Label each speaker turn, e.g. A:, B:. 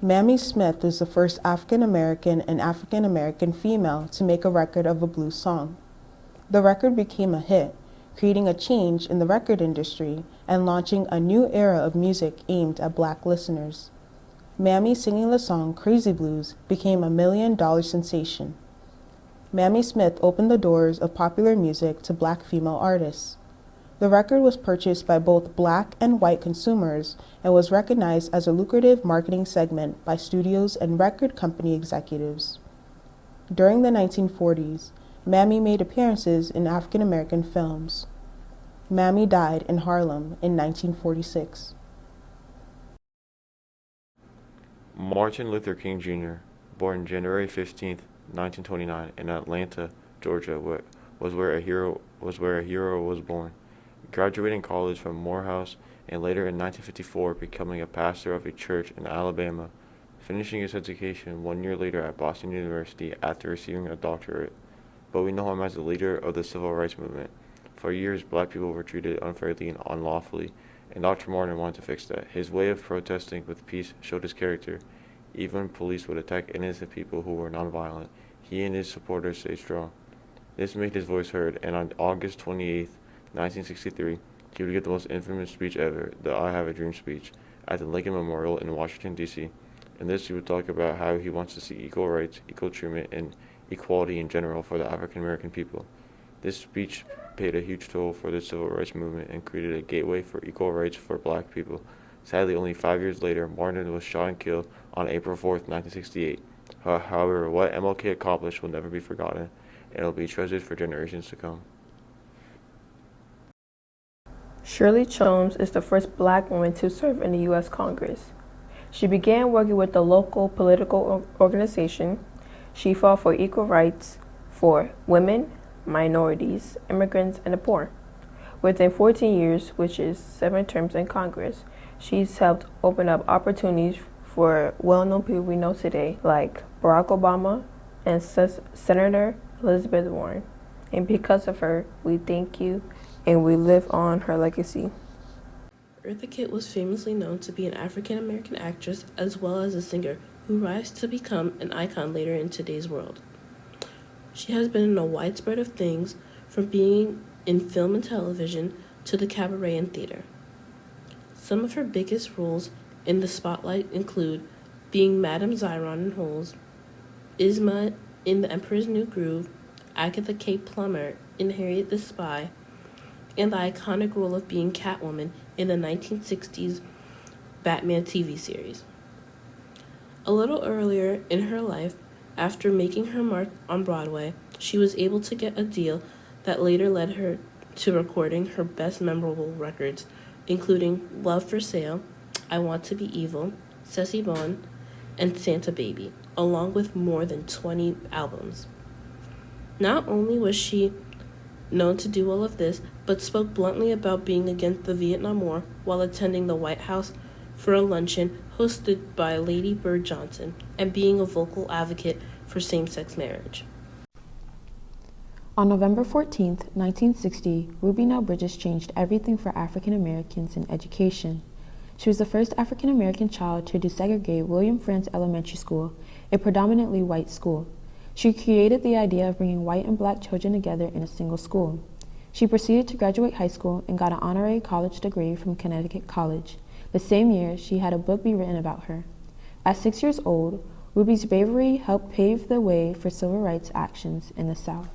A: Mamie Smith is the first African American and African American female to make a record of a blues song. The record became a hit, creating a change in the record industry and launching a new era of music aimed at Black listeners. Mamie singing the song Crazy Blues became a $1 million sensation. Mamie Smith opened the doors of popular music to Black female artists. The record was purchased by both Black and white consumers and was recognized as a lucrative marketing segment by studios and record company executives. During the 1940s, Mamie made appearances in African American films. Mamie died in Harlem in 1946.
B: Martin Luther King Jr., born January 15, 1929, in Atlanta, Georgia, was where a hero was born. Graduating college from Morehouse and later in 1954 becoming a pastor of a church in Alabama, finishing his education 1 year later at Boston University after receiving a doctorate. But we know him as the leader of the civil rights movement. For years, Black people were treated unfairly and unlawfully, and Dr. Martin wanted to fix that. His way of protesting with peace showed his character. Even when police would attack innocent people who were nonviolent, he and his supporters stayed strong. This made his voice heard, and on August 28, 1963, he would give the most infamous speech ever, the I Have a Dream speech, at the Lincoln Memorial in Washington, D.C. In this, he would talk about how he wants to see equal rights, equal treatment, and equality in general for the African American people. This speech paid a huge toll for the civil rights movement and created a gateway for equal rights for Black people. Sadly, only 5 years later, Martin was shot and killed on April 4, 1968. However, what MLK accomplished will never be forgotten, and it will be treasured for generations to come.
C: Shirley Chisholm is the first Black woman to serve in the U.S. Congress. She began working with the local political organization. She fought for equal rights for women, minorities, immigrants, and the poor. Within 14 years, which is 7 terms in Congress, she's helped open up opportunities for well-known people we know today, like Barack Obama and Senator Elizabeth Warren. And because of her, we thank you and we live on her legacy.
D: Eartha Kit was famously known to be an African-American actress as well as a singer who rose to become an icon later in today's world. She has been in a wide spread of things, from being in film and television to the cabaret and theater. Some of her biggest roles in the spotlight include being Madame Zyron in Holes, Isma in The Emperor's New Groove, Agatha K. Plummer in Harriet the Spy, and the iconic role of being Catwoman in the 1960s Batman TV series. A little earlier in her life, after making her mark on Broadway, she was able to get a deal that later led her to recording her best memorable records, including Love for Sale, I Want to Be Evil, Ceci Bon, and Santa Baby, along with more than 20 albums. Not only was she known to do all of this, but spoke bluntly about being against the Vietnam War while attending the White House for a luncheon hosted by Lady Bird Johnson, and being a vocal advocate for same-sex marriage.
E: On November 14, 1960, Ruby Nell Bridges changed everything for African Americans in education. She was the first African American child to desegregate William Frantz Elementary School, a predominantly white school. She created the idea of bringing white and Black children together in a single school. She proceeded to graduate high school and got an honorary college degree from Connecticut College. The same year, she had a book be written about her. At 6 years old, Ruby's bravery helped pave the way for civil rights actions in the South.